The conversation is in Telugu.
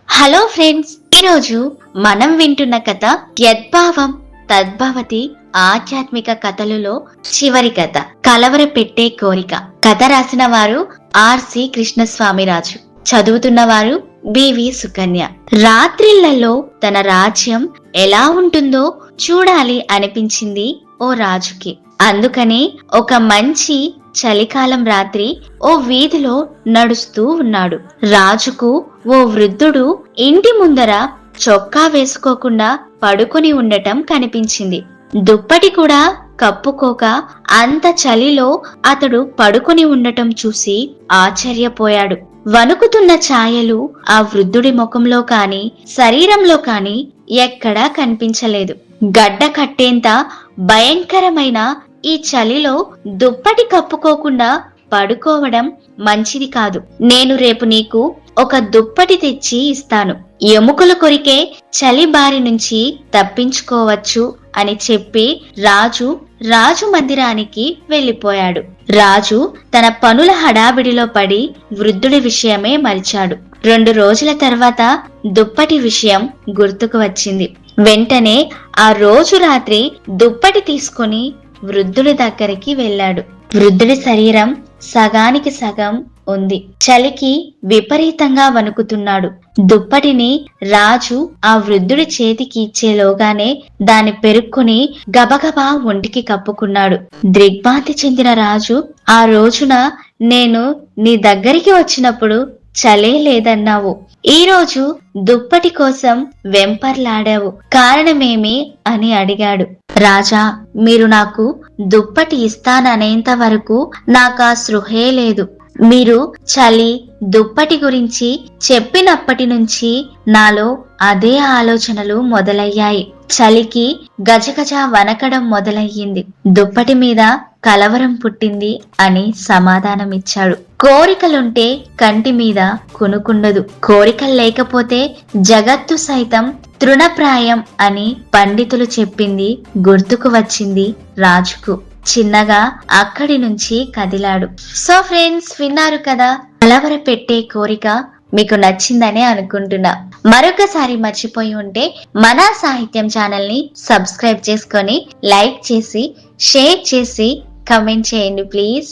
హలో ఫ్రెండ్స్, ఈరోజు మనం వింటున్న కథ యద్భావం తద్భవతి ఆధ్యాత్మిక కథలలో చివరి కథ కలవర పెట్టే కోరిక. కథ రాసిన వారు ఆర్సి కృష్ణస్వామిరాజు, చదువుతున్న వారు బివి సుకన్య. రాత్రిళ్లలో తన రాజ్యం ఎలా ఉంటుందో చూడాలి అనిపించింది ఓ రాజుకి. అందుకని ఒక మంచి చలికాలం రాత్రి ఓ వీధిలో నడుస్తూ ఉన్నాడు. రాజుకు ఓ వృద్ధుడు ఇంటి ముందర చొక్కా వేసుకోకుండా పడుకొని ఉండటం కనిపించింది. దుప్పటి కూడా కప్పుకోక అంత చలిలో అతడు పడుకొని ఉండటం చూసి ఆశ్చర్యపోయాడు. వణుకుతున్న ఛాయలు ఆ వృద్ధుడి ముఖంలో కాని శరీరంలో కాని ఎక్కడా కనిపించలేదు. గడ్డ కట్టేంత భయంకరమైన ఈ చలిలో దుప్పటి కప్పుకోకుండా పడుకోవడం మంచిది కాదు. నేను రేపు నీకు ఒక దుప్పటి తెచ్చి ఇస్తాను. ఎముకలు కొరికే చలి బారి నుంచి తప్పించుకోవచ్చు అని చెప్పి రాజు మందిరానికి వెళ్లిపోయాడు. రాజు తన పనుల హడావిడిలో పడి వృద్ధుడి విషయమే మరిచాడు. 2 రోజుల తర్వాత దుప్పటి విషయం గుర్తుకు వచ్చింది. వెంటనే ఆ రోజు రాత్రి దుప్పటి తీసుకుని వృద్ధుడి దగ్గరికి వెళ్ళాడు. వృద్ధుడి శరీరం సగానికి సగం ఉంది. చలికి విపరీతంగా వణుకుతున్నాడు. దుప్పటిని రాజు ఆ వృద్ధుడి చేతికి ఇచ్చేలోగానే దాన్ని పెరుక్కుని గబగబా ఒంటికి కప్పుకున్నాడు. దిగ్భ్రాంతి చెందిన రాజు, ఆ రోజున నేను నీ దగ్గరికి వచ్చినప్పుడు చలే లేదన్నావు. ఈ రోజు దుప్పటి కోసం వెంపర్లాడావు, కారణమేమి అని అడిగాడు. రాజా, మీరు నాకు దుప్పటి ఇస్తాననేంత వరకు నాకా స్పృహే లేదు. మీరు చలి దుప్పటి గురించి చెప్పినప్పటి నుంచి నాలో అదే ఆలోచనలు మొదలయ్యాయి. చలికి గజగజ వనకడం మొదలయ్యింది. దుప్పటి మీద కలవరం పుట్టింది అని సమాధానమిచ్చాడు. కోరికలుంటే కంటి మీద కునుకుండదు. కోరికలు లేకపోతే జగత్తు సైతం తృణప్రాయం అని పండితులు చెప్పింది గుర్తుకు వచ్చింది రాజుకు. చిన్నగా అక్కడి నుంచి కదిలాడు. సో ఫ్రెండ్స్, విన్నారు కదా, కలవర పెట్టే కోరిక. మీకు నచ్చిందనే అనుకుంటున్నా. మరొకసారి మర్చిపోయి ఉంటే మన సాహిత్యం ఛానల్ ని సబ్స్క్రైబ్ చేసుకొని లైక్ చేసి షేర్ చేసి కమెంట్ చేయండి ప్లీజ్.